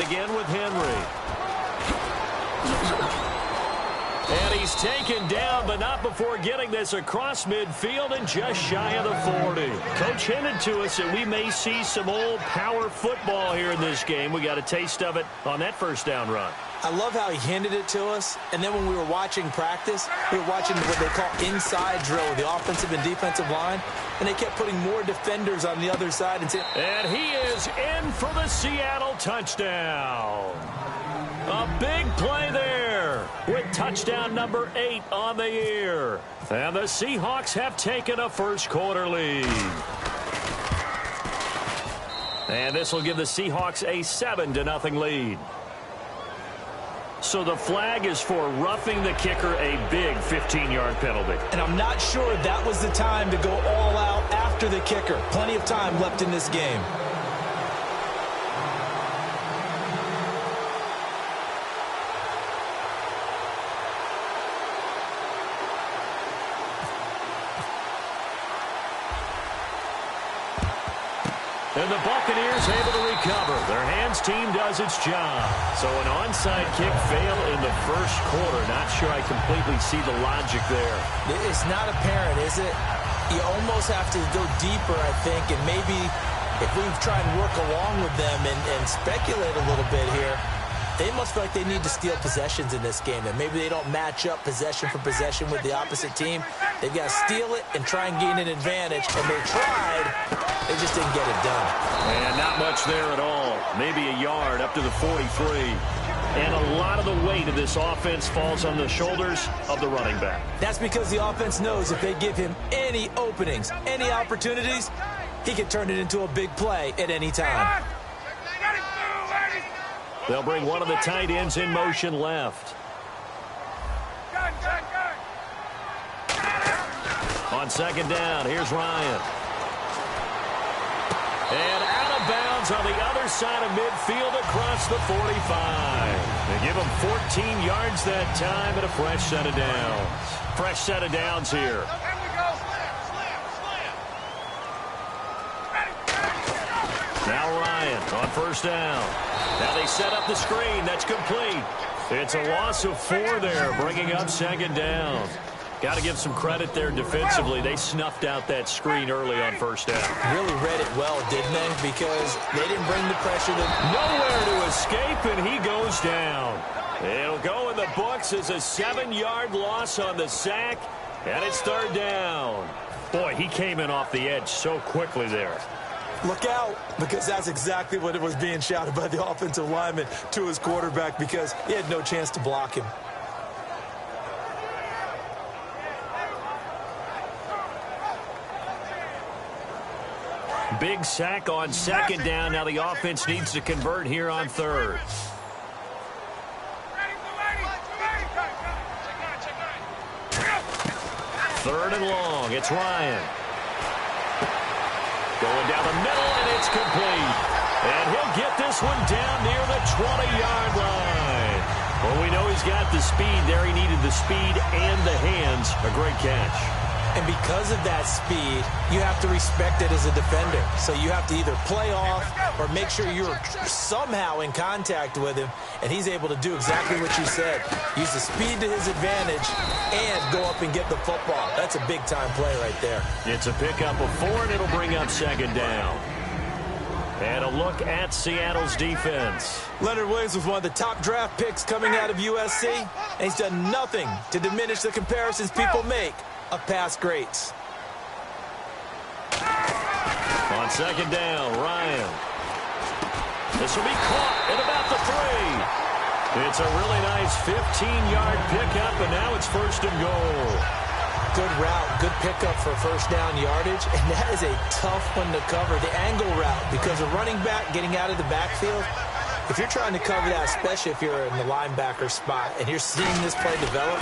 again with Henry. And he's taken down, but not before getting this across midfield and just shy of the 40. Coach hinted to us that we may see some old power football here in this game. We got a taste of it on that first down run. I love how he handed it to us, and then when we were watching practice, we were watching what they call inside drill with the offensive and defensive line, and they kept putting more defenders on the other side. And he is in for the Seattle touchdown. A big play there with touchdown number 8 on the year. And the Seahawks have taken a first-quarter lead. And this will give the Seahawks a 7-0 lead. So the flag is for roughing the kicker, a big 15-yard penalty. And I'm not sure that was the time to go all out after the kicker. Plenty of time left in this game. And the Buccaneers able to recover. Their hands team does its job. So an onside kick fail in the first quarter. Not sure I completely see the logic there. It's not apparent, is it? You almost have to go deeper, I think, and maybe if we try and work along with them and speculate a little bit here, they must feel like they need to steal possessions in this game. And maybe they don't match up possession for possession with the opposite team. They've got to steal it and try and gain an advantage. And they tried. They just didn't get it done. And not much there at all. Maybe a yard up to the 43. And a lot of the weight of this offense falls on the shoulders of the running back. That's because the offense knows if they give him any openings, any opportunities, he can turn it into a big play at any time. They'll bring one of the tight ends in motion left. On second down, here's Ryan. And out of bounds on the other side of midfield across the 45. They give him 14 yards that time and a fresh set of downs. Fresh set of downs here. Now Ryan on first down. Now they set up the screen. That's complete. It's a loss of 4 there, bringing up second down. Got to give some credit there defensively. They snuffed out that screen early on first down. Really read it well, didn't they? Because they didn't bring the pressure. Nowhere to escape, and he goes down. It'll go in the books as a 7-yard loss on the sack, and it's third down. Boy, he came in off the edge so quickly there. Look out, because that's exactly what it was being shouted by the offensive lineman to his quarterback, because he had no chance to block him. Big sack on second down. Now the offense needs to convert here on third. Third and long. It's Ryan. Going down the middle, and it's complete. And he'll get this one down near the 20-yard line. Well, we know he's got the speed there. He needed the speed and the hands. A great catch. And because of that speed, you have to respect it as a defender. So you have to either play off or make sure you're somehow in contact with him, and he's able to do exactly what you said. Use the speed to his advantage and go up and get the football. That's a big-time play right there. It's a pickup of 4, and it'll bring up second down. And a look at Seattle's defense. Leonard Williams was one of the top draft picks coming out of USC, and he's done nothing to diminish the comparisons people make of past greats. On second down, Ryan. This will be caught at about the 3. It's a really nice 15-yard pickup, and now it's first and goal. Good route, good pickup for first down yardage, and that is a tough one to cover. The angle route, because a running back getting out of the backfield, if you're trying to cover that, especially if you're in the linebacker spot and you're seeing this play develop,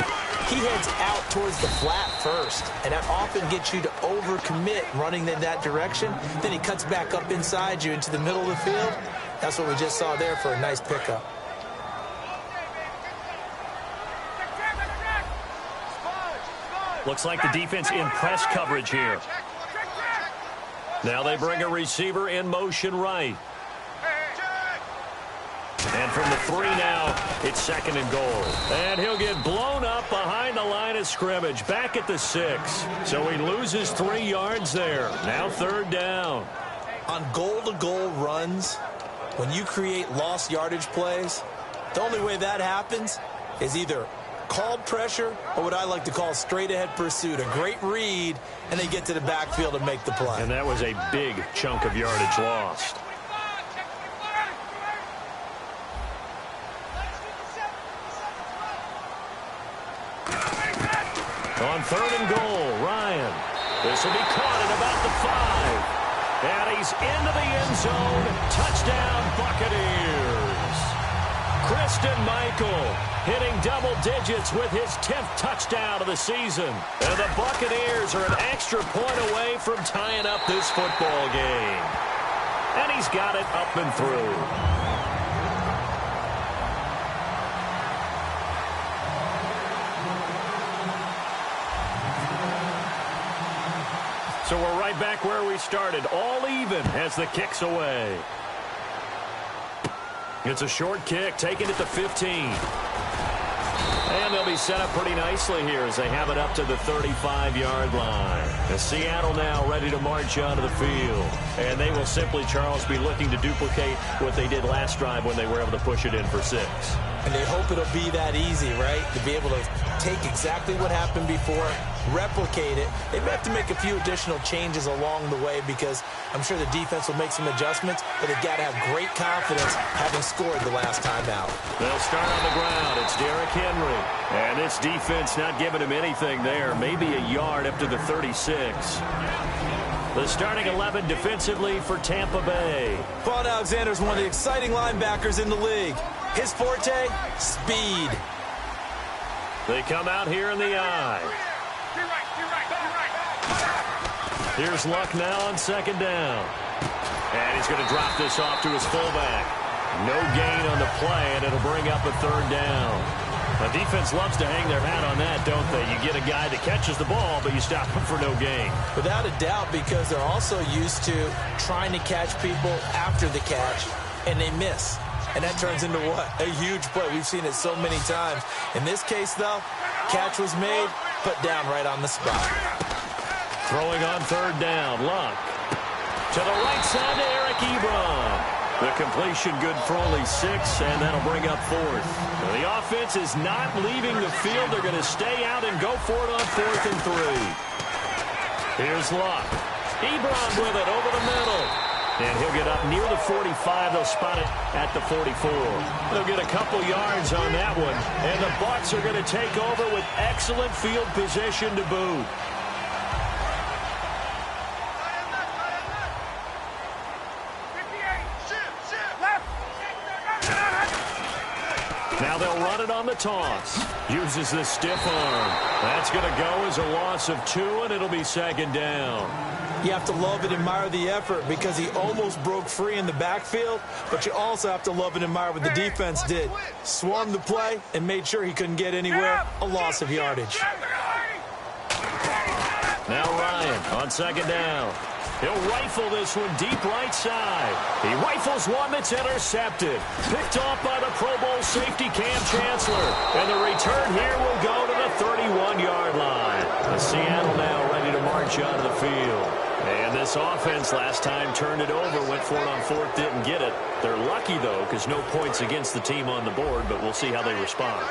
he heads out towards the flat first, and that often gets you to overcommit running in that direction. Then he cuts back up inside you into the middle of the field. That's what we just saw there for a nice pickup. Looks like the defense in press coverage here. Now they bring a receiver in motion right. And from the 3 now. It's 2nd and goal. And he'll get blown up behind the line of scrimmage, back at the 6. So he loses 3 yards there. Now 3rd down. On goal-to-goal runs, when you create lost yardage plays, the only way that happens is either called pressure or what I like to call straight-ahead pursuit. A great read, and they get to the backfield and make the play. And that was a big chunk of yardage lost. On 3rd and goal, Ryan. This will be caught at about the 5. And he's into the end zone. Touchdown, Buccaneers. Christian Michael hitting double digits with his 10th touchdown of the season. And the Buccaneers are an extra point away from tying up this football game. And he's got it up and through. So we're right back where we started, all even as the kick's away. It's a short kick, taken at the 15. And they'll be set up pretty nicely here as they have it up to the 35-yard line. And Seattle now ready to march onto the field. And they will simply, Charles, be looking to duplicate what they did last drive when they were able to push it in for 6. And they hope it'll be that easy, right? To be able to take exactly what happened before, replicate it. They may have to make a few additional changes along the way because I'm sure the defense will make some adjustments, but they've got to have great confidence having scored the last time out. They'll start on the ground. It's Derrick Henry. And this defense not giving him anything there. Maybe a yard up to the 36. The starting 11 defensively for Tampa Bay. Vaughn Alexander's one of the exciting linebackers in the league. His forte, speed. They come out here in the eye. Here's Luck now on 2nd down. And he's going to drop this off to his fullback. No gain on the play, and it'll bring up a 3rd down. The defense loves to hang their hat on that, don't they? You get a guy that catches the ball, but you stop him for no gain. Without a doubt, because they're also used to trying to catch people after the catch, and they miss. And that turns into what? A huge play. We've seen it so many times. In this case, though, catch was made, put down right on the spot. Throwing on 3rd down, Luck. To the right side to Eric Ebron. The completion good for only 6, and that'll bring up 4th. The offense is not leaving the field. They're going to stay out and go for it on 4th and 3. Here's Luck. Ebron with it over the middle. And he'll get up near the 45. They'll spot it at the 44. They'll get a couple yards on that one. And the Bucs are going to take over with excellent field position to boot. Now they'll run it on the toss. Uses the stiff arm. That's going to go as a loss of 2, and it'll be 2nd down. You have to love and admire the effort because he almost broke free in the backfield, but you also have to love and admire what the defense did. Swarmed the play and made sure he couldn't get anywhere. A loss of yardage. Now Ryan on 2nd down. He'll rifle this one deep right side. He rifles one that's intercepted. Picked off by the Pro Bowl safety Cam Chancellor. And the return here will go to the 31-yard line. The Seattle now ready to march onto the field. And this offense last time turned it over, went for it on 4th, didn't get it. They're lucky, though, because no points against the team on the board, but we'll see how they respond.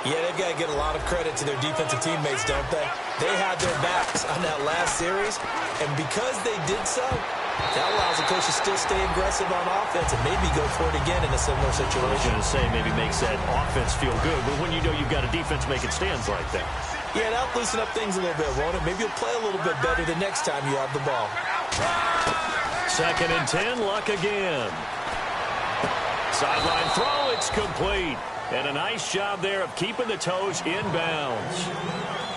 Yeah, they've got to get a lot of credit to their defensive teammates, don't they? They had their backs on that last series, and because they did so, that allows the coach to still stay aggressive on offense and maybe go for it again in a similar situation. I was going to say maybe makes that offense feel good, but when you know you've got a defense making stands like that. Yeah, that'll loosen up things a little bit, won't it? Maybe you'll play a little bit better the next time you have the ball. 2nd and 10, Luck again. Sideline throw, it's complete. And a nice job there of keeping the toes inbounds.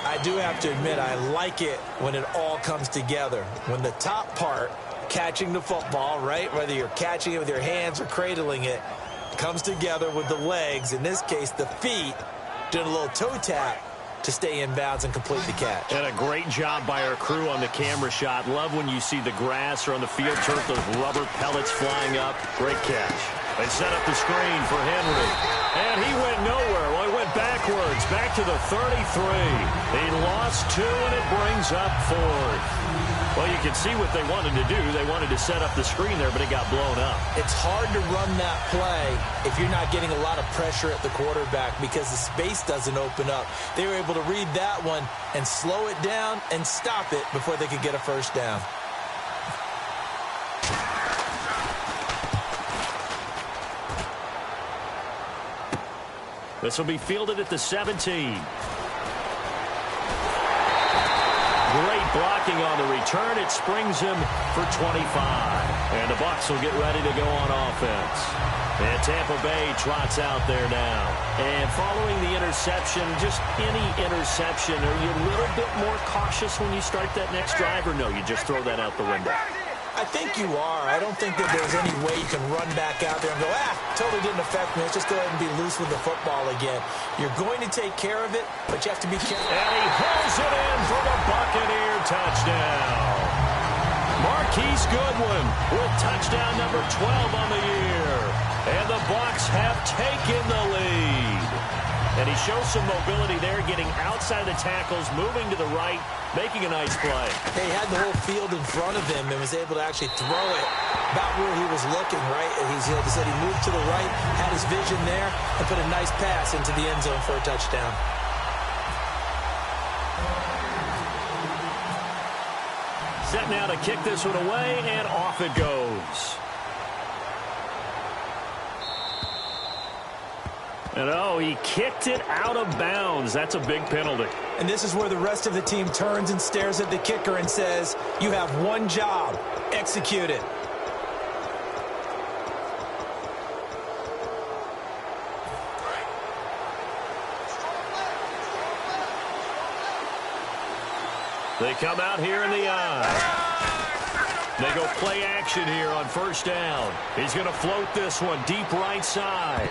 I do have to admit, I like it when it all comes together. When the top part, catching the football, right, whether you're catching it with your hands or cradling it, comes together with the legs, in this case the feet, doing a little toe tap to stay in bounds and complete the catch. And a great job by our crew on the camera shot. Love when you see the grass or on the field turf, those rubber pellets flying up. Great catch. They set up the screen for Henry. And he went nowhere. Well, he went backwards, back to the 33. He lost 2, and it brings up 4th. Well, you can see what they wanted to do. They wanted to set up the screen there, but it got blown up. It's hard to run that play if you're not getting a lot of pressure at the quarterback because the space doesn't open up. They were able to read that one and slow it down and stop it before they could get a first down. This will be fielded at the 17. Great blocking on the return. It springs him for 25. And the Bucs will get ready to go on offense. And Tampa Bay trots out there now. And following the interception, just any interception, are you a little bit more cautious when you start that next drive, or no, you just throw that out the window? I think you are. I don't think that there's any way you can run back out there and go, totally didn't affect me. Let's just go ahead and be loose with the football again. You're going to take care of it, but you have to be careful. And he hauls it in for the Buccaneer touchdown. Marquise Goodwin with touchdown number 12 on the year. And the Bucs have taken the lead. And he shows some mobility there, getting outside the tackles, moving to the right, making a nice play. He had the whole field in front of him and was able to actually throw it about where he was looking, right? He said he moved to the right, had his vision there, and put a nice pass into the end zone for a touchdown. Set now to kick this one away, and off it goes. And he kicked it out of bounds. That's a big penalty. And this is where the rest of the team turns and stares at the kicker and says, you have one job, execute it. They come out here in the eye. They go play action here on first down. He's going to float this one deep right side.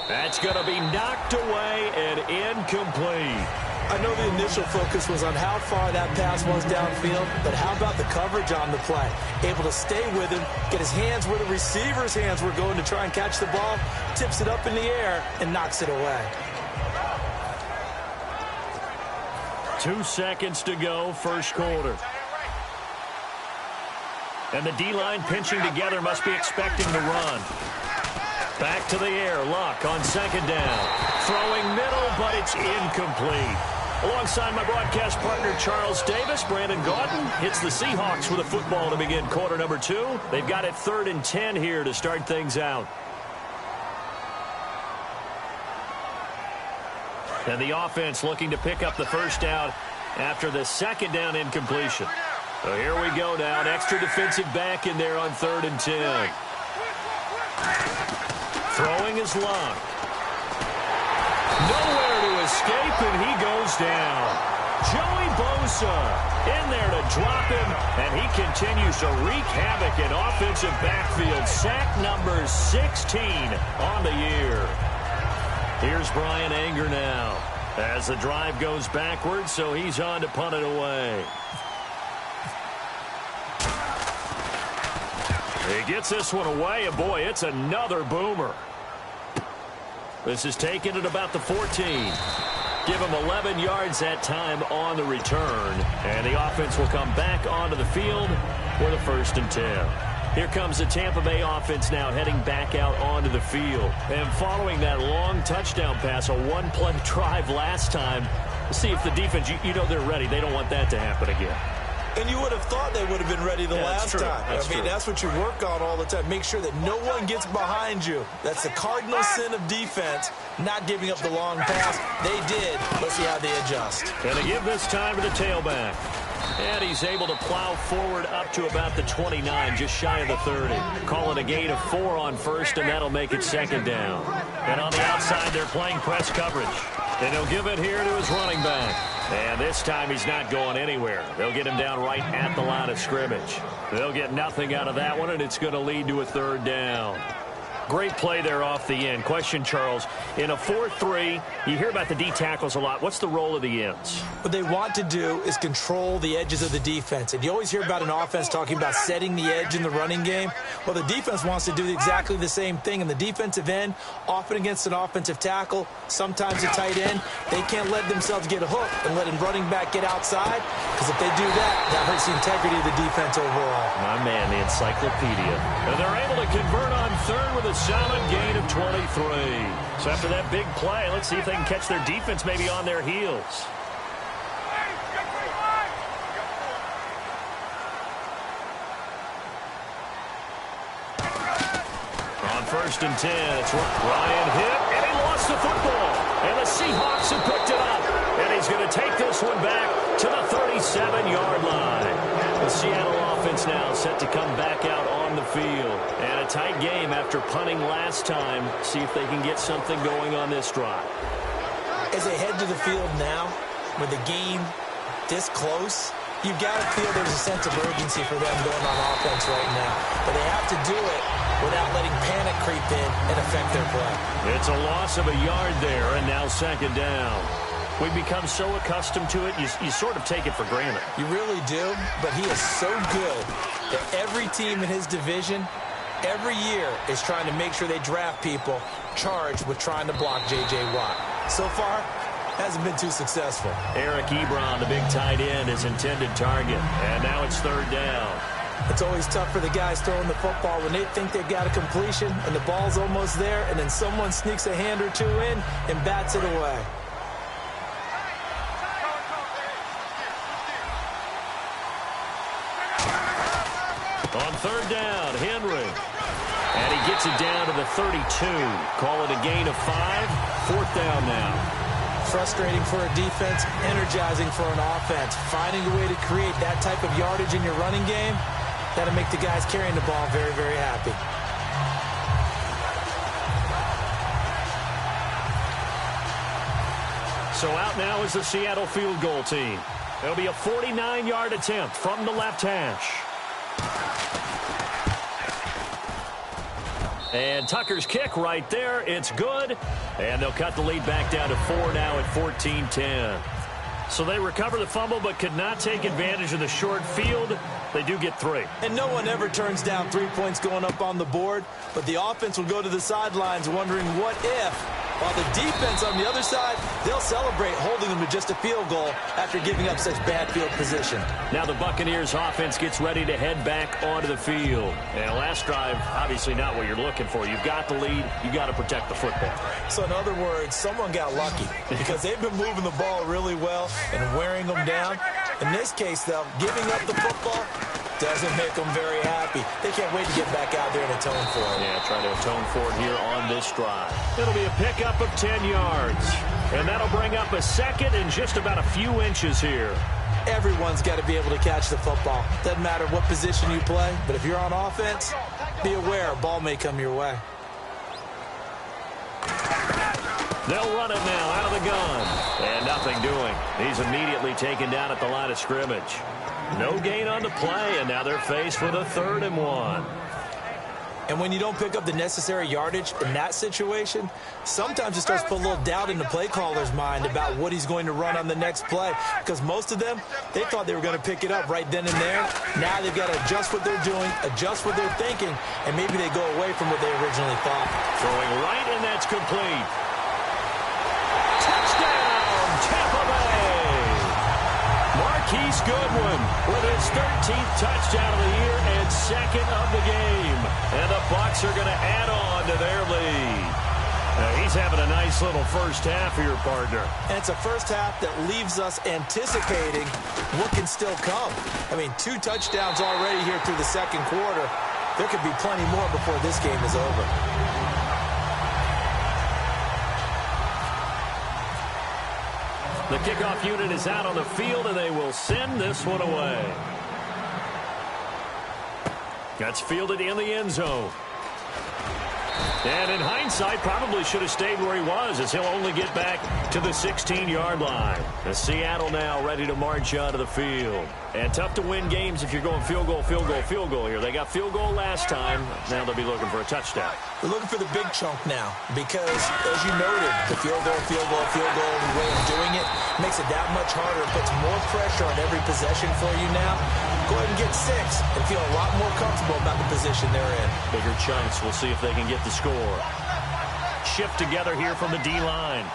That's going to be knocked away and incomplete. I know the initial focus was on how far that pass was downfield, but how about the coverage on the play? Able to stay with him, get his hands where the receiver's hands were going to try and catch the ball, tips it up in the air, and knocks it away. 2 seconds to go, first quarter. And the D-line pinching together, must be expecting the run. Back to the air, Luck on second down. Throwing middle, but it's incomplete. Alongside my broadcast partner, Charles Davis, Brandon Gaudin hits the Seahawks with a football to begin quarter number 2. They've got it 3rd and 10 here to start things out. And the offense looking to pick up the first down after the second down incompletion. So here we go now. An extra defensive back in there on 3rd and 10. Throwing his Luck. Nowhere to escape, and he goes down. Joey Bosa in there to drop him, and he continues to wreak havoc in offensive backfield. Sack number 16 on the year. Here's Brian Anger now as the drive goes backwards, so he's on to punt it away. He gets this one away, and boy, it's another boomer. This is taken at about the 14. Give him 11 yards that time on the return, and the offense will come back onto the field for the 1st and 10. Here comes the Tampa Bay offense now heading back out onto the field. And following that long touchdown pass, a one-play drive last time, see if the defense, you know they're ready. They don't want that to happen again. And you would have thought they would have been ready the last time. That's what you work on all the time. Make sure that no one gets behind you. That's the cardinal sin of defense, not giving up the long pass. They did. Let's see how they adjust. And they give this time to the tailback. And he's able to plow forward up to about the 29, just shy of the 30. Calling a gain of 4 on first, and that'll make it second down. And on the outside, they're playing press coverage. And he'll give it here to his running back. And this time he's not going anywhere. They'll get him down right at the line of scrimmage. They'll get nothing out of that one, and it's going to lead to a 3rd down. Great play there off the end. Question, Charles, in a 4-3, you hear about the D tackles a lot. What's the role of the ends? What they want to do is control the edges of the defense. And you always hear about an offense talking about setting the edge in the running game. Well, the defense wants to do exactly the same thing. And the defensive end, often against an offensive tackle, sometimes a tight end, they can't let themselves get hooked and let a running back get outside. Because if they do that, that hurts the integrity of the defense overall. My man, the encyclopedia. And they're able to convert on third with a solid gain of 23. So after that big play, let's see if they can catch their defense maybe on their heels. On 1st and 10, it's Ryan hit, and he lost the football. And the Seahawks have picked it up. And he's going to take this one back to the 37-yard line. The Seattle offense now set to come back out on the field. And a tight game after punting last time. See if they can get something going on this drive. As they head to the field now, with the game this close, you've got to feel there's a sense of urgency for them going on offense right now. But they have to do it without letting panic creep in and affect their play. It's a loss of a yard there, and now 2nd down. We've become so accustomed to it, you sort of take it for granted. You really do, but he is so good that every team in his division, every year, is trying to make sure they draft people charged with trying to block J.J. Watt. So far, hasn't been too successful. Eric Ebron, the big tight end, is intended target, and now it's 3rd down. It's always tough for the guys throwing the football when they think they've got a completion and the ball's almost there, and then someone sneaks a hand or two in and bats it away. On 3rd down, Henry. And he gets it down to the 32. Call it a gain of 5. 4th down now. Frustrating for a defense, energizing for an offense. Finding a way to create that type of yardage in your running game, that'll make the guys carrying the ball very, very happy. So out now is the Seattle field goal team. It'll be a 49-yard attempt from the left hash. And Tucker's kick right there. It's good. And they'll cut the lead back down to 4 now at 14-10. So they recover the fumble but could not take advantage of the short field. They do get 3. And no one ever turns down 3 points going up on the board, but the offense will go to the sidelines wondering what if. While the defense on the other side, they'll celebrate holding them to just a field goal after giving up such bad field position. Now the Buccaneers offense gets ready to head back onto the field. And last drive, obviously not what you're looking for. You've got the lead. You've got to protect the football. So in other words, someone got lucky because they've been moving the ball really well and wearing them down. In this case, though, giving up the football doesn't make them very happy. They can't wait to get back out there and atone for it. Yeah, try to atone for it here on this drive. It'll be a pickup of 10 yards. And that'll bring up a 2nd and just about a few inches here. Everyone's got to be able to catch the football. Doesn't matter what position you play, but if you're on offense, be aware a ball may come your way. They'll run it now out of the gun. And nothing doing. He's immediately taken down at the line of scrimmage. No gain on the play, and now they're faced with a 3rd and 1. And when you don't pick up the necessary yardage in that situation, sometimes it starts to put a little doubt in the play caller's mind about what he's going to run on the next play. Because most of them, they thought they were going to pick it up right then and there. Now they've got to adjust what they're doing, adjust what they're thinking, and maybe they go away from what they originally thought. Throwing right, and that's complete. Touchdown, Tampa Bay! Marquise Goodwin with his 13th touchdown of the year and 2nd of the game. And the Bucs are going to add on to their lead. Now he's having a nice little first half here, partner. And it's a first half that leaves us anticipating what can still come. I mean, 2 touchdowns already here through the 2nd quarter. There could be plenty more before this game is over. The kickoff unit is out on the field, and they will send this one away. That's fielded in the end zone. And in hindsight, probably should have stayed where he was, as he'll only get back to the 16-yard line. The Seattle now ready to march out of the field. And tough to win games if you're going field goal, field goal, field goal here. They got field goal last time. Now they'll be looking for a touchdown. They're looking for the big chunk now because, as you noted, the field goal, field goal, field goal, the way of doing it makes it that much harder. It puts more pressure on every possession for you now. Go ahead and get 6 and feel a lot more comfortable about the position they're in. Bigger chunks. We'll see if they can get the score. Shift together here from the D-line.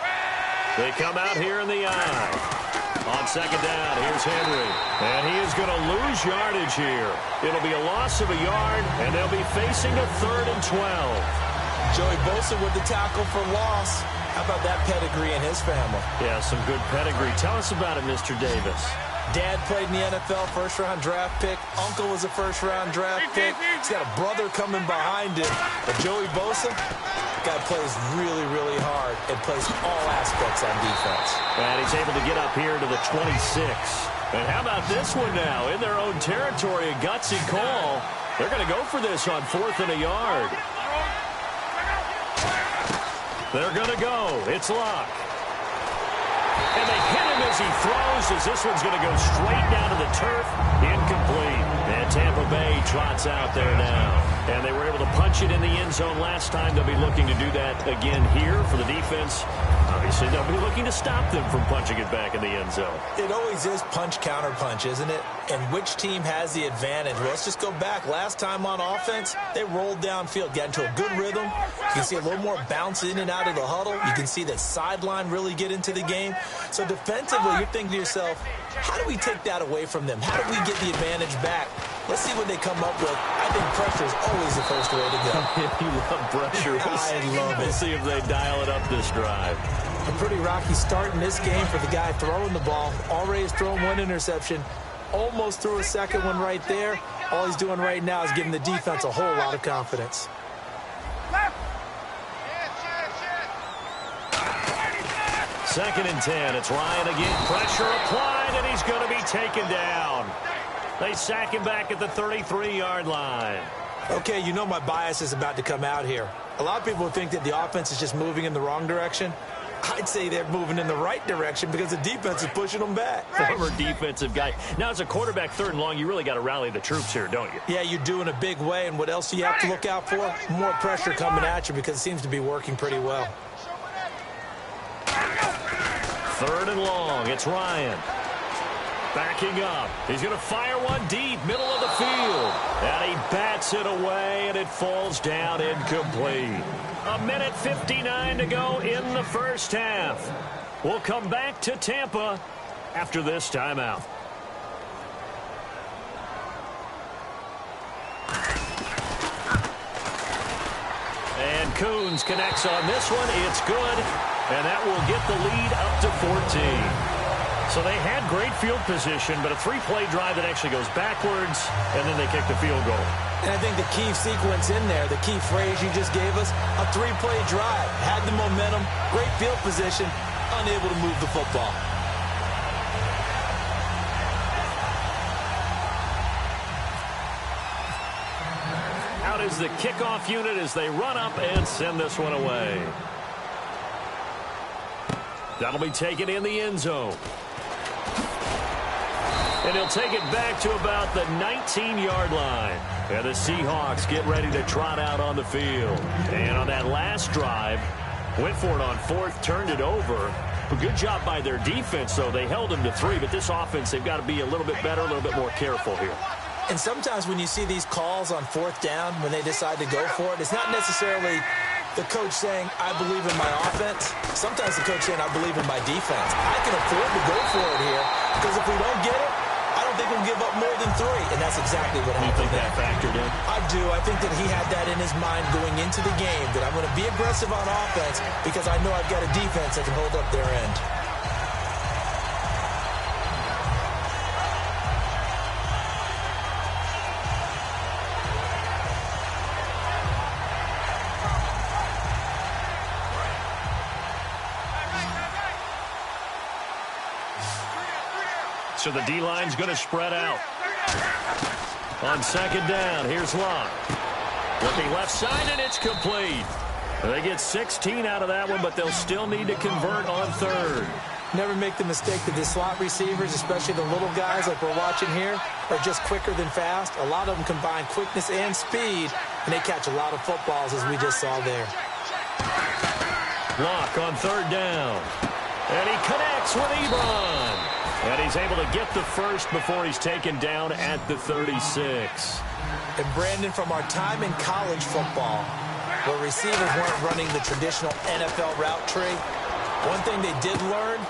They come out here in the eye. On second down, here's Henry. And he is going to lose yardage here. It'll be a loss of a yard, and they'll be facing a 3rd and 12. Joey Bosa with the tackle for loss. How about that pedigree in his family? Yeah, some good pedigree. Tell us about it, Mr. Davis. Dad played in the NFL, first-round draft pick. Uncle was a first-round draft pick. He's got a brother coming behind him. But Joey Bosa, guy plays really, really hard and plays all aspects on defense. And he's able to get up here to the 26. And how about this one now? In their own territory, a gutsy call. They're going to go for this on 4th and a yard. They're going to go. It's Luck. And they hit him as he throws, as this one's going to go straight down to the turf. Incomplete. And Tampa Bay trots out there now. And they were able to punch it in the end zone last time. They'll be looking to do that again here for the defense. Obviously, they'll be looking to stop them from punching it back in the end zone. It always is punch-counter-punch, isn't it? And which team has the advantage? Well, let's just go back. Last time on offense, they rolled downfield, got into a good rhythm. You can see a little more bounce in and out of the huddle. You can see that sideline really get into the game. So defensively, you're thinking to yourself, how do we take that away from them? How do we get the advantage back? Let's see what they come up with. I think pressure is always the first way to go. You love pressure. I love it. We'll see if they dial it up this drive. A pretty rocky start in this game for the guy throwing the ball. Already has thrown 1 interception. Almost threw a second one right there. All he's doing right now is giving the defense a whole lot of confidence. Second and 10. It's Ryan again. Pressure applied, and he's going to be taken down. They sack him back at the 33-yard line. Okay, you know my bias is about to come out here. A lot of people think that the offense is just moving in the wrong direction. I'd say they're moving in the right direction because the defense is pushing them back. Former defensive guy. Now, as a quarterback, 3rd and long, you really got to rally the troops here, don't you? Yeah, you do in a big way. And what else do you have to look out for? More pressure coming at you because it seems to be working pretty well. 3rd and long. It's Ryan. Backing up. He's going to fire one deep, middle of the field. And he bats it away, and it falls down incomplete. 1:59 to go in the first half. We'll come back to Tampa after this timeout. And Coons connects on this one. It's good. And that will get the lead up to 14. So they had great field position, but a 3-play drive that actually goes backwards, and then they kick the field goal. And I think the key sequence in there, the key phrase you just gave us, a 3-play drive. Had the momentum, great field position, unable to move the football. Out is the kickoff unit as they run up and send this one away. That'll be taken in the end zone. And he'll take it back to about the 19-yard line. And the Seahawks get ready to trot out on the field. And on that last drive, went for it on 4th, turned it over. A good job by their defense, though. They held them to 3, but this offense, they've got to be a little bit better, a little bit more careful here. And sometimes when you see these calls on 4th down, when they decide to go for it, it's not necessarily the coach saying, I believe in my offense. Sometimes the coach saying, I believe in my defense. I can afford to go for it here because if we don't get it, I don't think we'll give up more than 3. And that's exactly what happened. You think that factored in? I do. I think that he had that in his mind going into the game, that I'm going to be aggressive on offense because I know I've got a defense that can hold up their end. So the D-line's going to spread out. On second down, here's Luck. Looking left side, and it's complete. They get 16 out of that one, but they'll still need to convert on third. Never make the mistake that the slot receivers, especially the little guys like we're watching here, are just quicker than fast. A lot of them combine quickness and speed, and they catch a lot of footballs, as we just saw there. Block on third down. And he connects with Ebron. And he's able to get the first before he's taken down at the 36. And Brandon, from our time in college football, where receivers weren't running the traditional NFL route tree, one thing they did learn,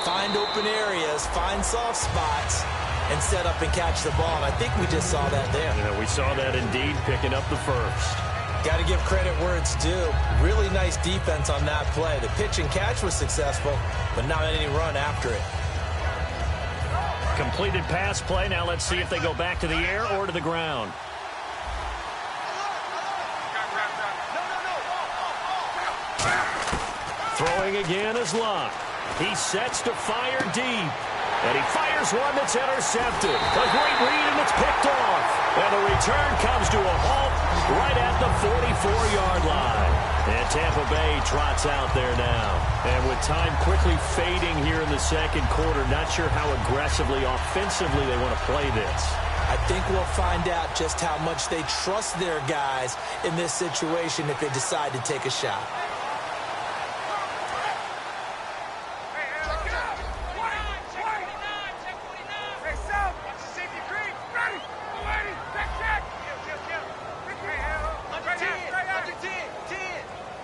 find open areas, find soft spots, and set up and catch the ball. And I think we just saw that there. Yeah, we saw that indeed, picking up the first. Got to give credit where it's due. Really nice defense on that play. The pitch and catch was successful, but not any run after it. Completed pass play. Now let's see if they go back to the air or to the ground. Throwing again is Locke. He sets to fire deep. And he fires one that's intercepted. A great read, and it's picked off. And the return comes to a halt right at the 44-yard line. And Tampa Bay trots out there now. And with time quickly fading here in the second quarter, not sure how aggressively, offensively they want to play this. I think we'll find out just how much they trust their guys in this situation if they decide to take a shot.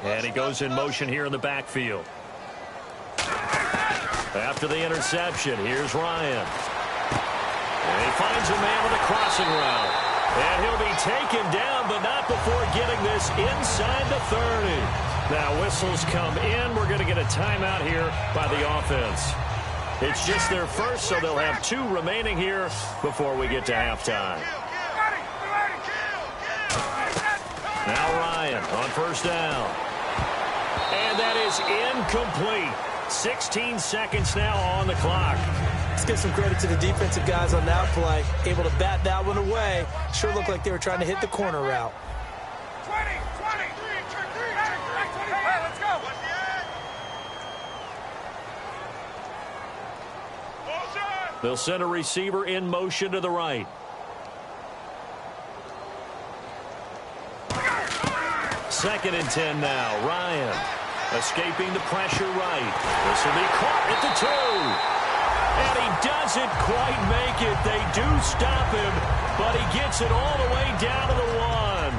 And he goes in motion here in the backfield. After the interception, here's Ryan. And he finds a man with a crossing route. And he'll be taken down, but not before getting this inside the 30. Now whistles come in. We're going to get a timeout here by the offense. It's just their first, so they'll have 2 remaining here before we get to halftime. Now Ryan on first down. And that is incomplete. 16 seconds now on the clock. Let's give some credit to the defensive guys on that play. Able to bat that one away. Sure looked like they were trying to hit the corner route. 20, 20, let's go. They'll send a receiver in motion to the right. Second and 10 now. Ryan escaping the pressure right. This will be caught at the 2. And he doesn't quite make it. They do stop him, but he gets it all the way down to the 1.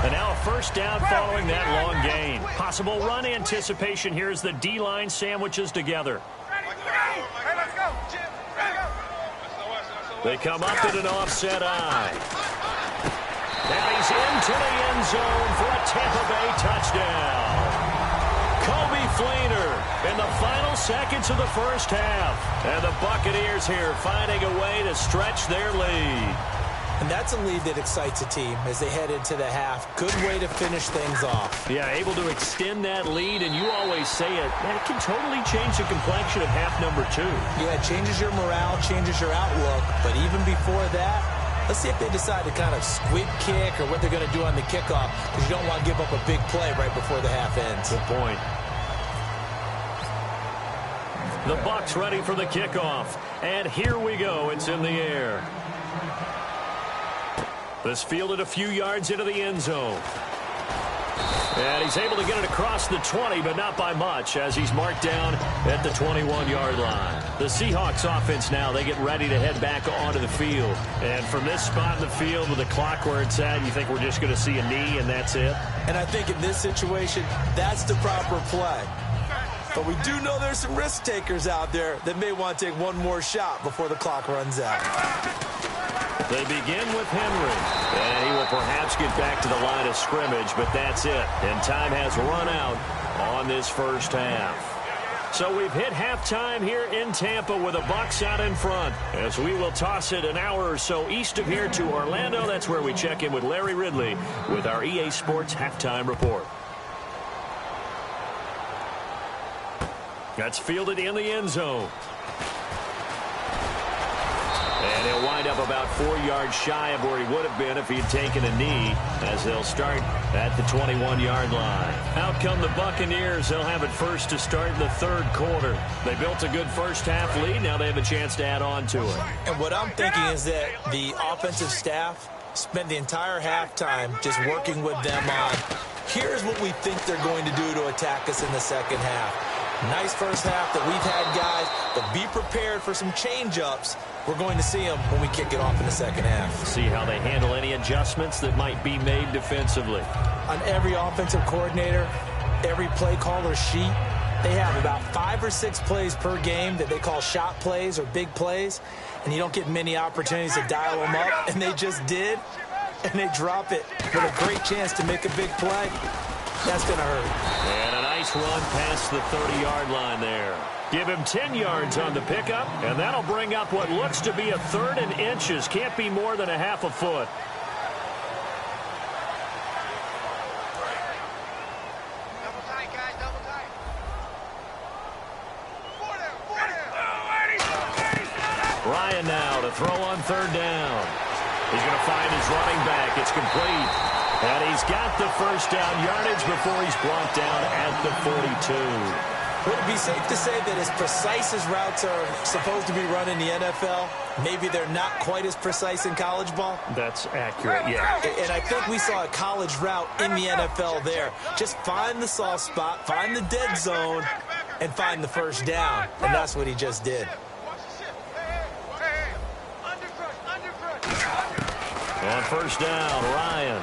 And now a first down following that long gain. Possible run anticipation here as the D-line sandwiches together. They come up in an offset eye. Now he's into the end zone for a Tampa Bay touchdown. Kobe Fleener in the final seconds of the first half. And the Buccaneers here finding a way to stretch their lead. And that's a lead that excites a team as they head into the half. Good way to finish things off. Yeah, able to extend that lead, and you always say it, that can totally change the complexion of half number 2. Yeah, it changes your morale, changes your outlook. But even before that, let's see if they decide to kind of squib kick or what they're going to do on the kickoff, because you don't want to give up a big play right before the half ends. Good point. The Bucs ready for the kickoff. And here we go. It's in the air. This fielded a few yards into the end zone. And he's able to get it across the 20, but not by much, as he's marked down at the 21-yard line. The Seahawks offense now, they get ready to head back onto the field. And from this spot in the field with the clock where it's at, you think we're just going to see a knee and that's it? And I think in this situation, that's the proper play. But we do know there's some risk takers out there that may want to take one more shot before the clock runs out. They begin with Henry, and he will perhaps get back to the line of scrimmage, but that's it. And time has run out on this first half. So we've hit halftime here in Tampa with the Bucs out in front, as we will toss it an hour or so east of here to Orlando. That's where we check in with Larry Ridley with our EA Sports Halftime Report. That's fielded in the end zone. And he'll wind up about 4 yards shy of where he would have been if he had taken a knee, as they'll start at the 21-yard line. Out come the Buccaneers. They'll have it first to start in the third quarter. They built a good first-half lead. Now they have a chance to add on to it. And what I'm thinking is that the offensive staff spent the entire halftime just working with them on, here's what we think they're going to do to attack us in the second half. Nice first half that we've had, guys, but be prepared for some change-ups. We're going to see them when we kick it off in the second half. See how they handle any adjustments that might be made defensively. On every offensive coordinator, every play caller sheet, they have about 5 or 6 plays per game that they call shot plays or big plays, and you don't get many opportunities to dial them up, and they just did, and they drop it with a great chance to make a big play. That's going to hurt. And a nice run past the 30-yard line there. Give him 10 yards on the pickup, and that'll bring up what looks to be a third and inches. Can't be more than a half a foot. Double tight, guys, double tight. Ryan now to throw on third down. He's going to find his running back. It's complete. And he's got the first down yardage before he's brought down at the 42. Would it be safe to say that as precise as routes are supposed to be run in the NFL, maybe they're not quite as precise in college ball? That's accurate, yeah. And I think we saw a college route in the NFL there. Just find the soft spot, find the dead zone, and find the first down. And that's what he just did. On first down, Ryan.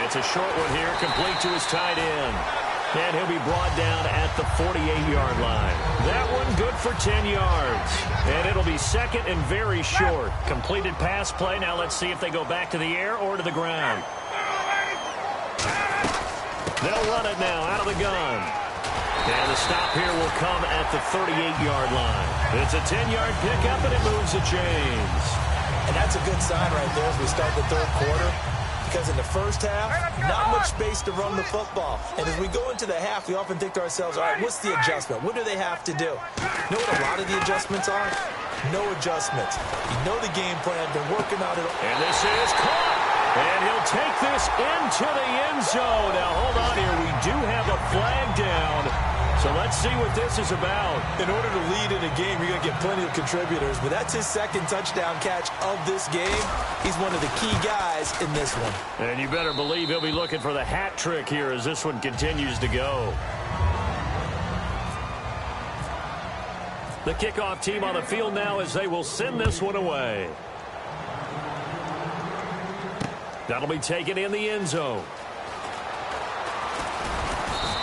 It's a short one here, complete to his tight end. And he'll be brought down at the 48-yard line. That one good for 10 yards. And it'll be second and very short. Completed pass play. Now let's see if they go back to the air or to the ground. They'll run it now out of the gun. And the stop here will come at the 38-yard line. It's a 10-yard pickup, and it moves the chains. And that's a good sign right there as we start the third quarter. Because in the first half, not much space to run the football. And as we go into the half, we often think to ourselves, all right, what's the adjustment? What do they have to do? You know what a lot of the adjustments are? No adjustments. You know the game plan, been working on it. And this is caught. And he'll take this into the end zone. Now, hold on here. We do have a flag down. So let's see what this is about. In order to lead in a game, you're going to get plenty of contributors. But that's his second touchdown catch of this game. He's one of the key guys in this one. And you better believe he'll be looking for the hat trick here as this one continues to go. The kickoff team on the field now as they will send this one away. That'll be taken in the end zone.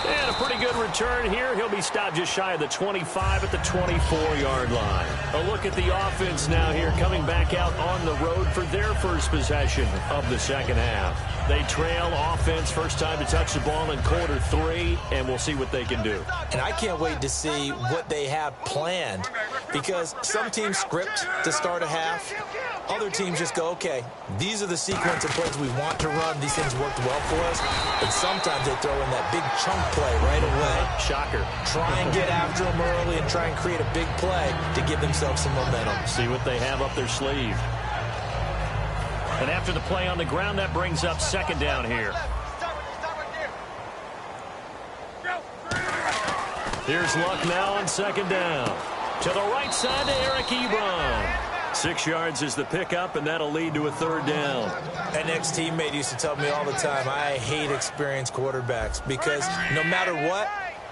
And a pretty good return here. He'll be stopped just shy of the 25 at the 24-yard line. A look at the offense now here coming back out on the road for their first possession of the second half. They trail offense first time to touch the ball in quarter 3, and we'll see what they can do. And I can't wait to see what they have planned because some teams script to start a half. Other teams just go, okay, these are the sequence of plays we want to run. These things worked well for us. And sometimes they throw in that big chunk play right away. Shocker. Try and get after them early and try and create a big play to give themselves some momentum. See what they have up their sleeve. And after the play on the ground, that brings up second down here. Here's Luck now on second down. To the right side to Eric Ebron. 6 yards is the pickup, and that'll lead to a third down. An ex-teammate used to tell me all the time, I hate experienced quarterbacks because no matter what,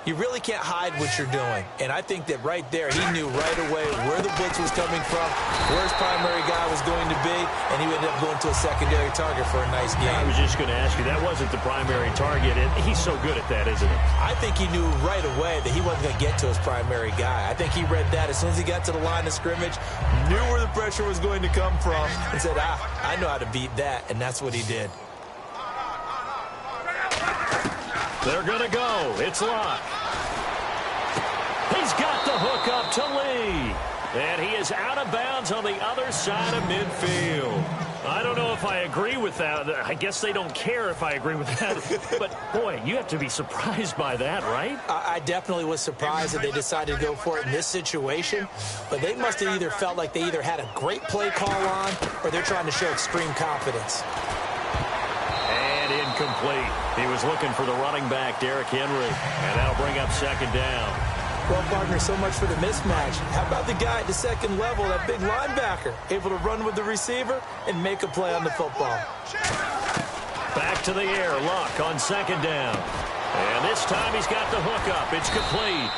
you really can't hide what you're doing. And I think that right there, he knew right away where the blitz was coming from, where his primary guy was going to be, and he ended up going to a secondary target for a nice game. I was just going to ask you, that wasn't the primary target, and he's so good at that, isn't he? I think he knew right away that he wasn't going to get to his primary guy. I think he read that as soon as he got to the line of scrimmage, knew where the pressure was going to come from, and said, I know how to beat that, and that's what he did. They're going to go. It's Luck. He's got the hook up to Lee. And he is out of bounds on the other side of midfield. I don't know if I agree with that. I guess they don't care if I agree with that. But, boy, you have to be surprised by that, right? I definitely was surprised that they decided to go for it in this situation. But they must have either felt like they either had a great play call on or they're trying to show extreme confidence. And incomplete. He was looking for the running back, Derrick Henry. And that'll bring up second down. Well, partner, so much for the mismatch. How about the guy at the second level, that big linebacker, able to run with the receiver and make a play on the football? Back to the air, Luck on second down. And this time he's got the hook up. It's complete.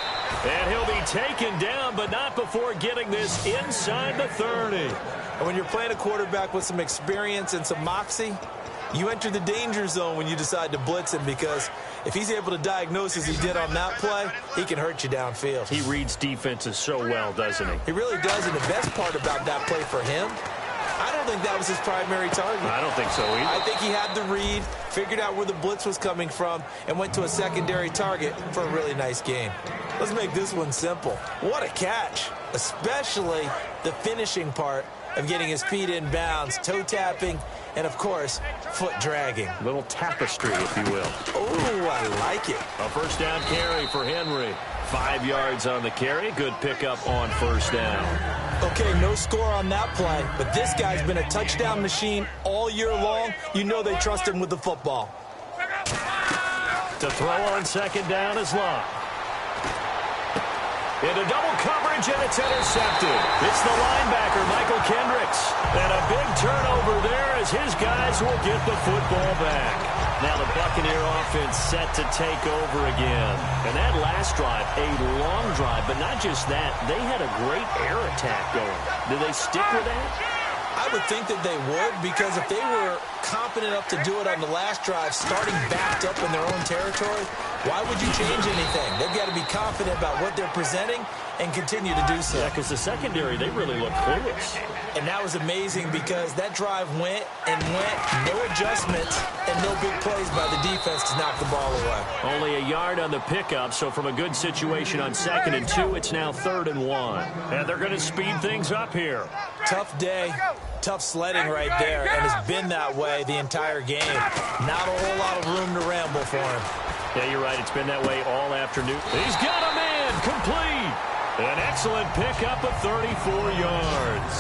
And he'll be taken down, but not before getting this inside the 30. And when you're playing a quarterback with some experience and some moxie, you enter the danger zone when you decide to blitz him, because if he's able to diagnose as he did on that play, he can hurt you downfield. He reads defenses so well, doesn't he? He really does, and the best part about that play for him, I don't think that was his primary target. I don't think so either. I think he had the read, figured out where the blitz was coming from, and went to a secondary target for a really nice gain. Let's make this one simple. What a catch, especially the finishing part of getting his feet in bounds, toe tapping, and, of course, foot dragging. A little tapestry, if you will. Oh, I like it. A first down carry for Henry. 5 yards on the carry. Good pickup on first down. Okay, no score on that play, but this guy's been a touchdown machine all year long. You know they trust him with the football. To throw on second down is Luck. Into double coverage, and it's intercepted. It's the linebacker, Michael Kendricks. And a big turnover there as his guys will get the football back. Now the Buccaneer offense set to take over again. And that last drive, a long drive, but not just that. They had a great air attack going. Do they stick with that? I would think that they would, because if they were confident enough to do it on the last drive, starting backed up in their own territory, why would you change anything? They've got to be confident about what they're presenting and continue to do so. Yeah, because the secondary, they really look clueless. And that was amazing, because that drive went and went, no adjustments, and no big plays by the defense to knock the ball away. Only a yard on the pickup, so from a good situation on 2nd and 2, it's now 3rd and 1. And they're going to speed things up here. Tough day, tough sledding right there, and it's been that way the entire game. Not a whole lot of room to ramble for him. Yeah, you're right. It's been that way all afternoon. He's got a man complete. An excellent pickup of 34 yards.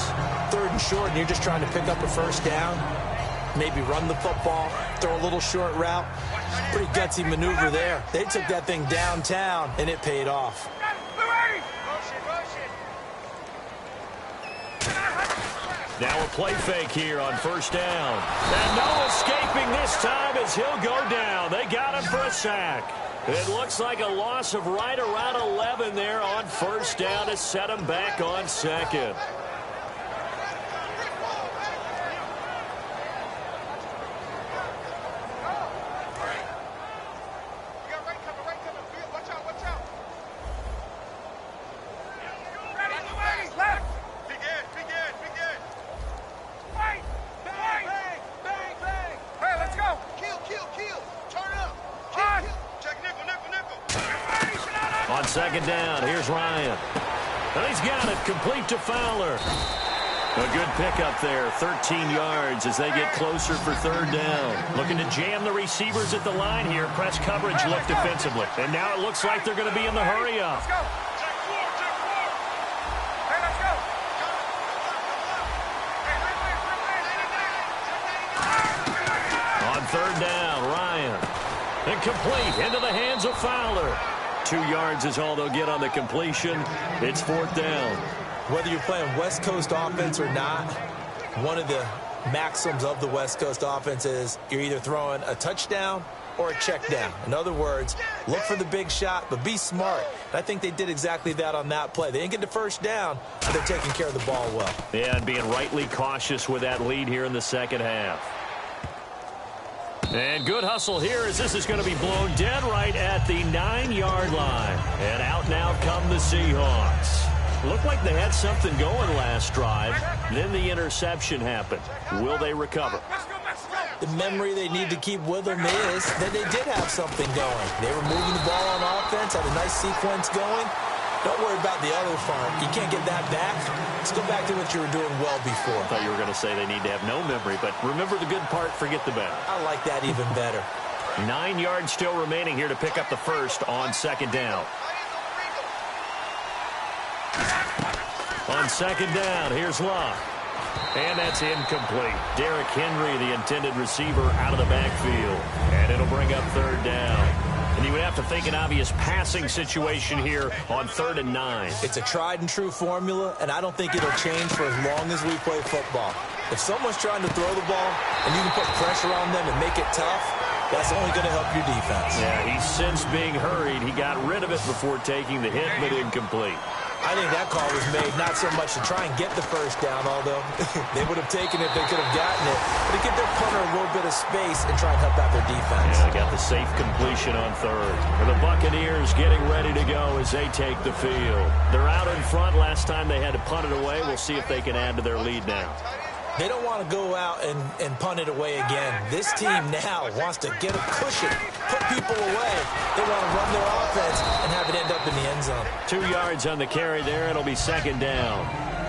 3rd and short, and you're just trying to pick up a first down. Maybe run the football, throw a little short route. Pretty gutsy maneuver there. They took that thing downtown, and it paid off. Now a play fake here on first down. And no escaping this time as he'll go down. They got him for a sack. It looks like a loss of right around 11 there on first down to set him back on 2nd. On 2nd down, here's Ryan. And he's got it, complete to Fowler. A good pickup there, 13 yards as they get closer for 3rd down. Looking to jam the receivers at the line here. Press coverage look defensively. And now it looks like they're going to be in the hurry-up. On 3rd down, Ryan. And complete into the hands of Fowler. 2 yards is all they'll get on the completion. It's 4th down. Whether you're playing West Coast offense or not, one of the maxims of the West Coast offense is you're either throwing a touchdown or a check down. In other words, look for the big shot, but be smart. And I think they did exactly that on that play. They didn't get the first down, but they're taking care of the ball well. Yeah, and being rightly cautious with that lead here in the second half. And good hustle here as this is going to be blown dead right at the 9-yard line. And out now come the Seahawks. Looked like they had something going last drive. Then the interception happened. Will they recover? The memory they need to keep with them is that they did have something going. They were moving the ball on offense, had a nice sequence going. Don't worry about the other part. You can't get that back. Let's go back to what you were doing well before. I thought you were going to say they need to have no memory, but remember the good part, forget the bad. I like that even better. 9 yards still remaining here to pick up the first on second down. On second down, here's Locke. And that's incomplete. Derrick Henry, the intended receiver, out of the backfield. And it'll bring up third down. And you would have to think an obvious passing situation here on 3rd and 9. It's a tried-and-true formula, and I don't think it'll change for as long as we play football. If someone's trying to throw the ball and you can put pressure on them and make it tough, that's only going to help your defense. Yeah, he's since being hurried. He got rid of it before taking the hit, but incomplete. I think that call was made not so much to try and get the first down, although they would have taken it if they could have gotten it, but to give their punter a little bit of space and try and help out their defense. Yeah, they got the safe completion on 3rd. And the Buccaneers getting ready to go as they take the field. They're out in front. Last time they had to punt it away. We'll see if they can add to their lead now. They don't want to go out and punt it away again. This team now wants to get a cushion, put people away. They want to run their offense and have it end up in the end zone. 2 yards on the carry there. It'll be second down.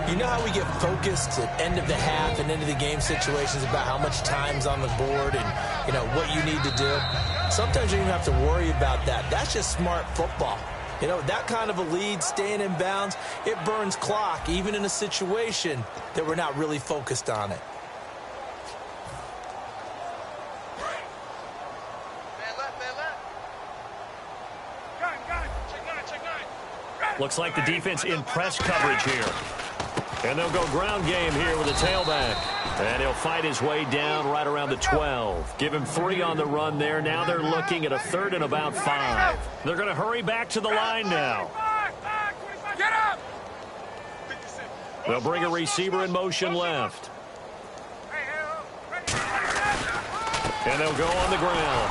You know how we get focused at end of the half and into the game situations about how much time's on the board and, you know, what you need to do? Sometimes you don't even have to worry about that. That's just smart football. You know, that kind of a lead, staying in bounds, it burns clock, even in a situation that we're not really focused on it. Looks like the defense in press coverage here. And they'll go ground game here with a tailback. And he'll fight his way down right around the 12. Give him 3 on the run there. Now they're looking at a 3rd and about 5. They're going to hurry back to the line now. Get up! They'll bring a receiver in motion left. And they'll go on the ground.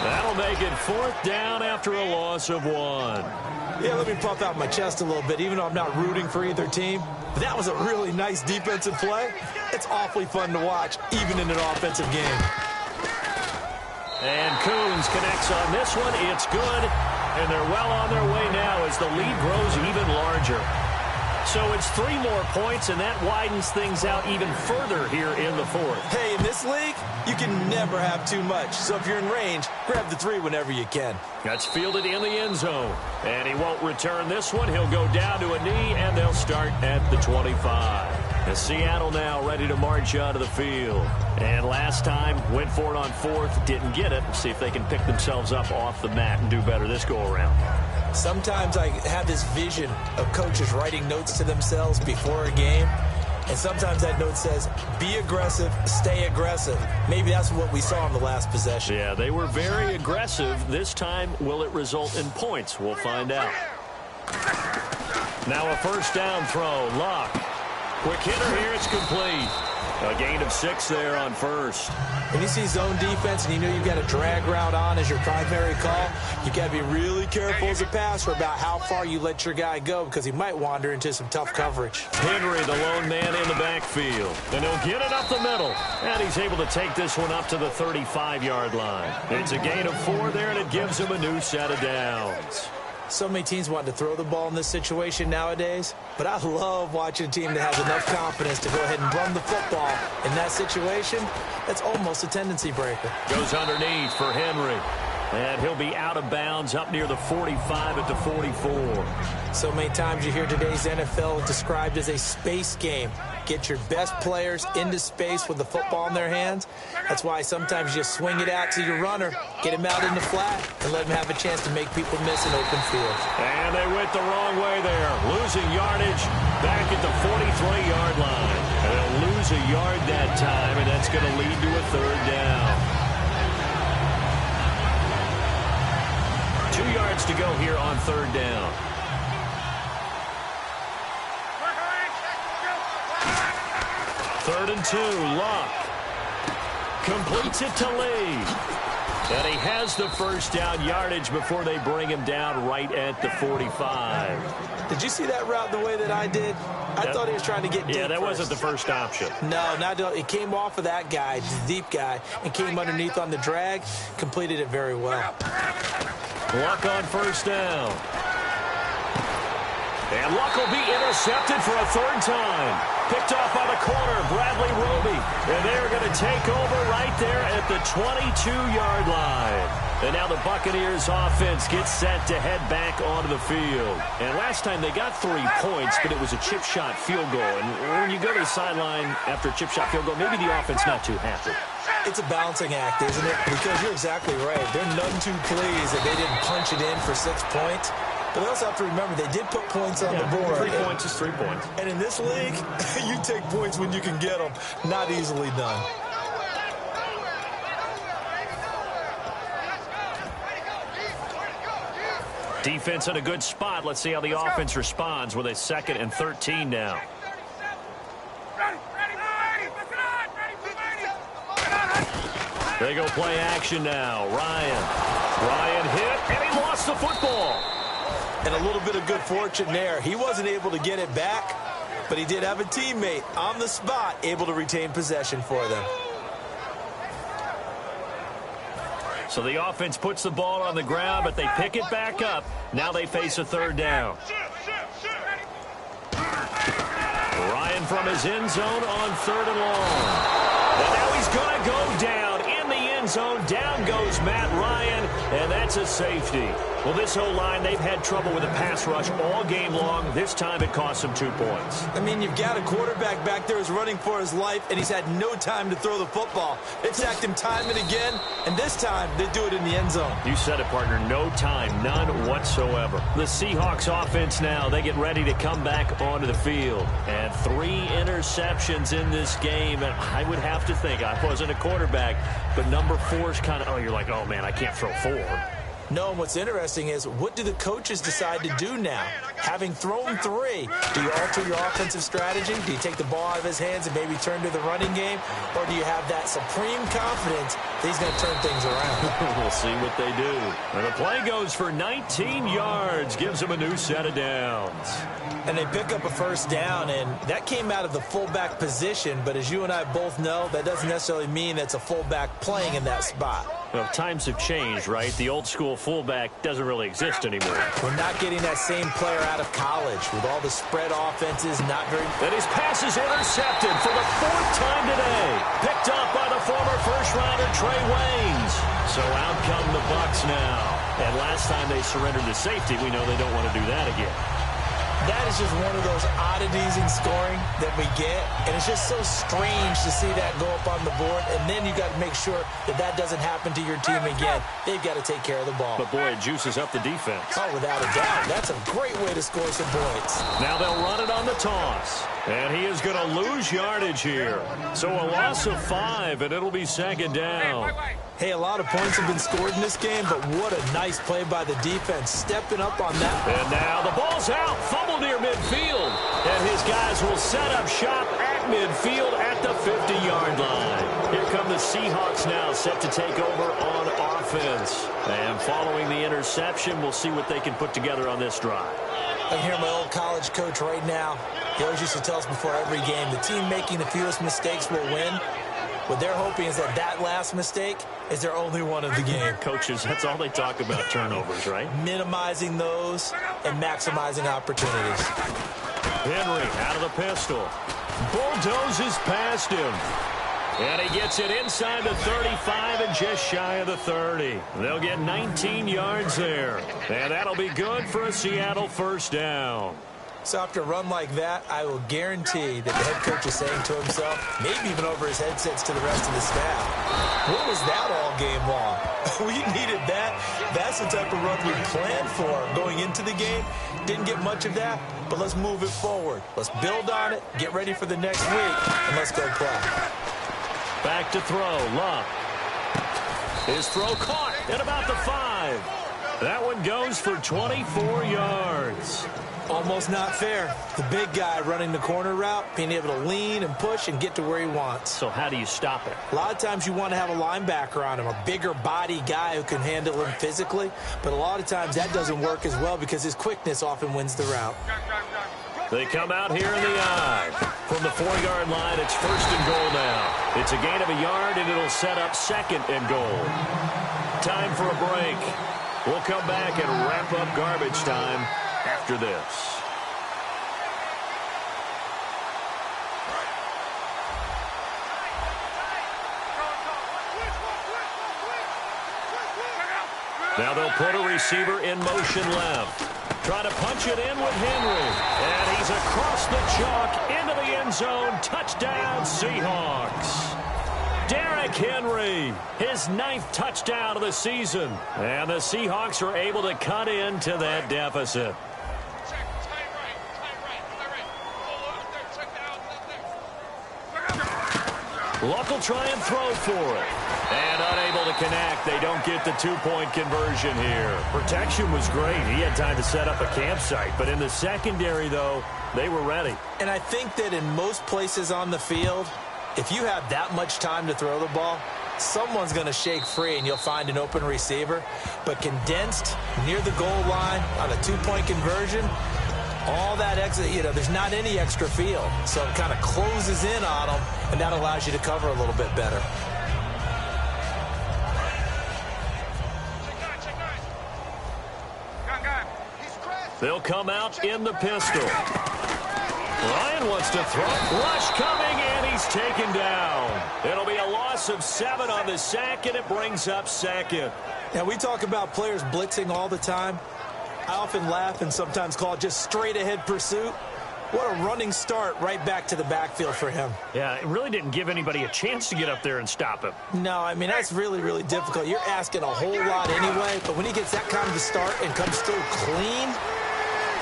That'll make it 4th down after a loss of 1. Yeah, let me puff out my chest a little bit, even though I'm not rooting for either team. But that was a really nice defensive play. It's awfully fun to watch, even in an offensive game. And Coons connects on this one. It's good. And they're well on their way now as the lead grows even larger. So it's 3 more points, and that widens things out even further here in the 4th. Hey, in this league, you can never have too much. So if you're in range, grab the 3 whenever you can. That's fielded in the end zone. And he won't return this one. He'll go down to a knee, and they'll start at the 25. And Seattle now ready to march out of the field. And last time, went for it on 4th, didn't get it. See if they can pick themselves up off the mat and do better this go-around. Sometimes I have this vision of coaches writing notes to themselves before a game. And sometimes that note says, be aggressive, stay aggressive. Maybe that's what we saw in the last possession. Yeah, they were very aggressive. This time, will it result in points? We'll find out. Now a 1st down throw. Locke. Quick hitter here. It's complete. A gain of 6 there on 1st. When you see zone defense and you know you've got a drag route on as your primary call, you got to be really careful as a passer about how far you let your guy go because he might wander into some tough coverage. Henry, the lone man in the backfield. And he'll get it up the middle. And he's able to take this one up to the 35-yard line. It's a gain of 4 there, and it gives him a new set of downs. So many teams want to throw the ball in this situation nowadays, but I love watching a team that has enough confidence to go ahead and run the football in that situation. That's almost a tendency breaker. Goes underneath for Henry. And he'll be out of bounds up near the 45 at the 44. So many times you hear today's NFL described as a space game. Get your best players into space with the football in their hands. That's why sometimes you just swing it out to your runner, get him out in the flat, and let him have a chance to make people miss an open field. And they went the wrong way there, losing yardage back at the 43-yard line. And they'll lose a yard that time, and that's going to lead to a 3rd down. 2 yards to go here on 3rd down. Third and 2, Locke. Completes it to Lee. And he has the 1st down yardage before they bring him down right at the 45. Did you see that route the way that I did? I thought he was trying to get deep. Yeah, that wasn't the first option. No, it came off of that guy, the deep guy, and came underneath on the drag. Completed it very well. Luck on 1st down. And Luck will be intercepted for a third time. Picked off by the corner, Bradley Roby. And they're going to take over right there at the 22-yard line. And now the Buccaneers offense gets set to head back onto the field. And last time they got 3 points, but it was a chip shot field goal. And when you go to the sideline after a chip shot field goal, maybe the offense not too happy. It's a balancing act, isn't it? Because you're exactly right. They're none too pleased that they didn't punch it in for 6 points. But they also have to remember they did put points on the board. 3 points is 3 points. And in this league, you take points when you can get them. Not easily done. Defense in a good spot. Let's see how the offense responds with a 2nd and 13 now. They go play action now. Ryan hit, and he lost the football. And a little bit of good fortune there. He wasn't able to get it back, but he did have a teammate on the spot able to retain possession for them. So the offense puts the ball on the ground, but they pick it back up. Now they face a 3rd down. Ryan from his end zone on 3rd and long. And now he's going to go down in the end zone. Down goes Matt Ryan, and that's a safety. Well, this whole line, they've had trouble with the pass rush all game long. This time it cost them 2 points. I mean, you've got a quarterback back there who's running for his life, and he's had no time to throw the football. They've sacked him time and again, and this time they do it in the end zone. You said it, partner. No time, none whatsoever. The Seahawks offense now, they get ready to come back onto the field. And 3 interceptions in this game. And I would have to think, I wasn't a quarterback, but number 4's kind of, you're like, oh, man, I can't throw 4. No, and what's interesting is, what do the coaches decide to do now? Having thrown 3, do you alter your offensive strategy? Do you take the ball out of his hands and maybe turn to the running game? Or do you have that supreme confidence that he's going to turn things around? We'll see what they do. And the play goes for 19 yards, gives him a new set of downs. And they pick up a 1st down, and that came out of the fullback position. But as you and I both know, that doesn't necessarily mean that's a fullback playing in that spot. Well, times have changed, right? The old school fullback doesn't really exist anymore. We're not getting that same player out of college with all the spread offenses, not very... And his pass is intercepted for the 4th time today. Picked up by the former first-rounder Trey Waynes. So out come the Bucs now. And last time they surrendered to safety, we know they don't want to do that again. That is just one of those oddities in scoring that we get, and it's just so strange to see that go up on the board, and then you got to make sure that that doesn't happen to your team again. They've got to take care of the ball. But, boy, it juices up the defense. Oh, without a doubt. That's a great way to score some points. Now they'll run it on the toss, and he is going to lose yardage here. So a loss of 5, and it'll be 2nd down. Hey, a lot of points have been scored in this game, but what a nice play by the defense, stepping up on that. And now the ball's out, fumble near midfield. And his guys will set up shop at midfield at the 50-yard line. Here come the Seahawks now, set to take over on offense. And following the interception, we'll see what they can put together on this drive. I can hear my old college coach right now. He always used to tell us before every game, the team making the fewest mistakes will win. What they're hoping is that that last mistake is their only one of the game. Coaches, that's all they talk about, turnovers, right? Minimizing those and maximizing opportunities. Henry out of the pistol. Bulldozes past him. And he gets it inside the 35 and just shy of the 30. They'll get 19 yards there. And that'll be good for a Seattle 1st down. So after a run like that, I will guarantee that the head coach is saying to himself, maybe even over his headsets to the rest of the staff, what was that all game long? We needed that. That's the type of run we planned for going into the game. Didn't get much of that, but let's move it forward. Let's build on it, get ready for the next week, and let's go play. Back to throw, Luck. His throw caught at about the 5. That one goes for 24 yards. Almost not fair. The big guy running the corner route, being able to lean and push and get to where he wants. So how do you stop it? A lot of times you want to have a linebacker on him, a bigger body guy who can handle him physically. But a lot of times that doesn't work as well because his quickness often wins the route. They come out here in the eye. From the 4-yard line, it's 1st and goal now. It's a gain of a yard, and it'll set up 2nd and goal. Time for a break. We'll come back and wrap up garbage time after this. Now they'll put a receiver in motion left. Trying to punch it in with Henry. And he's across the chalk into the end zone. Touchdown, Seahawks. Derrick Henry, his 9th touchdown of the season. And the Seahawks are able to cut into that deficit. Luck will try and throw for it. And unable to connect. They don't get the 2-point conversion here. Protection was great. He had time to set up a campsite. But in the secondary, though, they were ready. And I think that in most places on the field, if you have that much time to throw the ball, someone's going to shake free and you'll find an open receiver. But condensed near the goal line on a 2-point conversion, all that extra, there's not any extra field. So it kind of closes in on them, and that allows you to cover a little bit better. They'll come out in the pistol. Ryan wants to throw. Rush coming, and he's taken down. It'll be a loss of 7 on the sack, and it brings up 2nd. Now, we talk about players blitzing all the time. I often laugh and sometimes call it just straight-ahead pursuit. What a running start right back to the backfield for him. Yeah, it really didn't give anybody a chance to get up there and stop him. No, I mean, that's really, really difficult. You're asking a whole lot anyway, but when he gets that kind of a start and comes through clean,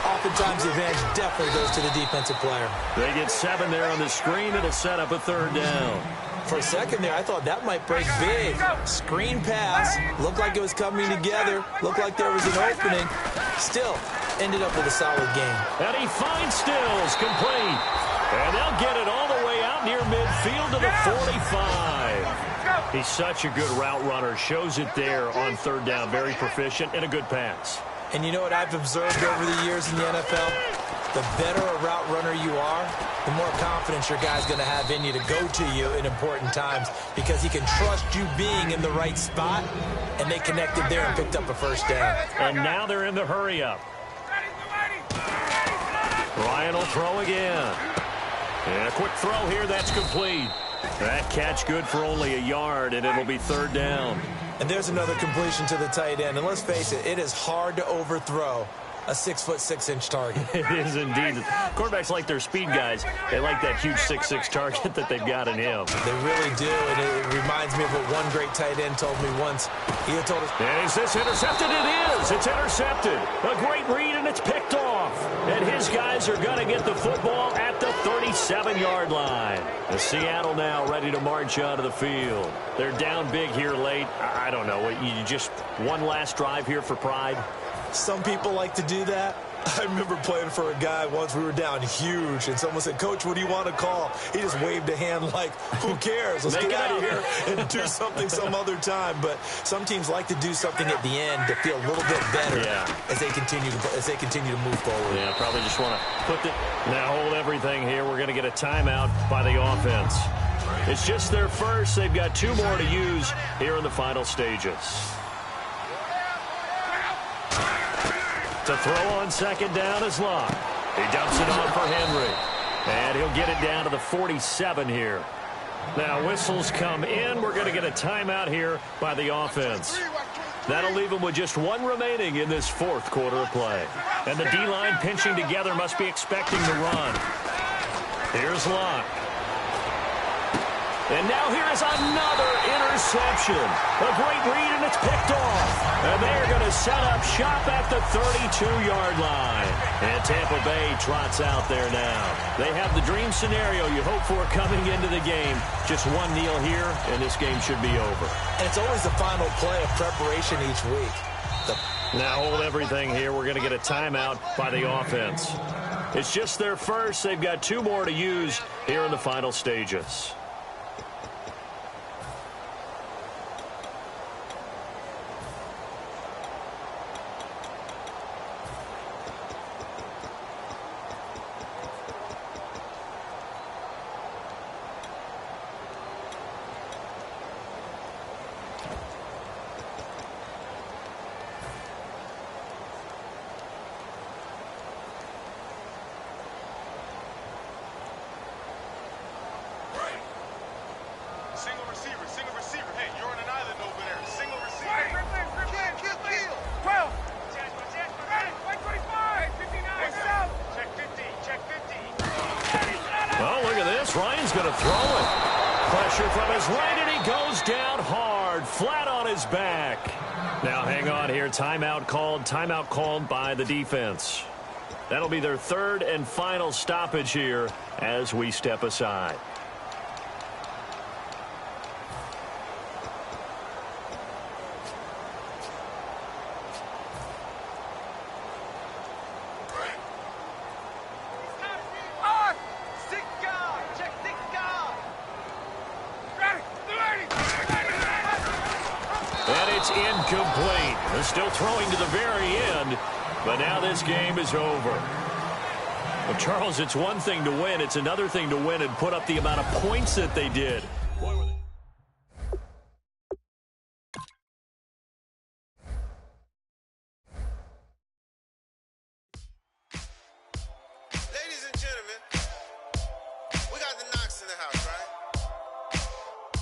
oftentimes the advantage definitely goes to the defensive player. They get 7 there on the screen. It'll set up a 3rd down. For a second there, I thought that might break big. Screen pass. Looked like it was coming together. Looked like there was an opening. Still, ended up with a solid game. And he finds Stills, complete. And they'll get it all the way out near midfield to the 45. He's such a good route runner. Shows it there on 3rd down. Very proficient and a good pass. And you know what I've observed over the years in the NFL? The better a route runner you are, the more confidence your guy's going to have in you to go to you in important times because he can trust you being in the right spot, and they connected there and picked up a 1st down. And now they're in the hurry-up. Ryan will throw again. And a quick throw here, that's complete. That catch good for only a yard, and it'll be 3rd down. And there's another completion to the tight end. And let's face it, it is hard to overthrow a 6'6" target. It is indeed. Quarterbacks like their speed guys. They like that huge 6'6" target that they've got in him. They really do, and it reminds me of what one great tight end told me once. He had told us... And is this intercepted? It is. It's intercepted. A great read, and it's picked off. And his guys are going to get the football at the 37-yard line. The Seattle now ready to march out of the field. They're down big here late. I don't know. You just one last drive here for pride? Some people like to do that. I remember playing for a guy once. We were down huge, and someone said, "Coach, what do you want to call?" He just waved a hand like, who cares? Let's get out of here and do something some other time. But some teams like to do something at the end to feel a little bit better as they continue to move forward. Yeah, probably just want to put the... Now hold everything here. We're going to get a timeout by the offense. It's just their first. They've got 2 more to use here in the final stages. To throw on 2nd down is Locke. He dumps it on for Henry. And he'll get it down to the 47 here. Now whistles come in. We're going to get a timeout here by the offense. That'll leave them with just 1 remaining in this 4th quarter of play. And the D-line pinching together must be expecting the run. Here's Locke. And now here is another interception. A great read, and it's picked off. And they're going to set up shop at the 32-yard line. And Tampa Bay trots out there now. They have the dream scenario you hope for coming into the game. Just 1 kneel here, and this game should be over. And it's always the final play of preparation each week. Now hold everything here. We're going to get a timeout by the offense. It's just their first. They've got 2 more to use here in the final stages. going to throw it. Pressure from his right, and he goes down hard, flat on his back. Now, hang on here. Timeout called by the defense. That'll be their third and final stoppage here as we step aside. Incomplete. They're still throwing to the very end, but now this game is over. Well, Charles, it's one thing to win. It's another thing to win and put up the amount of points that they did. Ladies and gentlemen, we got the Knox in the house, right?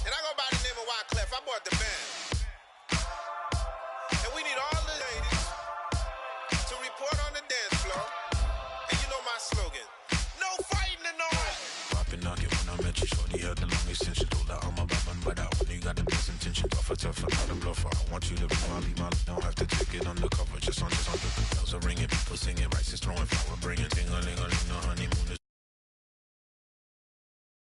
And I go by the name of Wyclef. I bought the band. We need all the ladies to report on the dance floor. And you know my slogan, no fighting in the hall. Poppin' knockin' when I met you, shorty had the long extension. Told her I'm about my butt out. You got the best intention, tougher, not a bluffer. I want you to be my, don't have to take it undercover. Just on the bells are ringing, people singing, rice is throwing, flower bringing.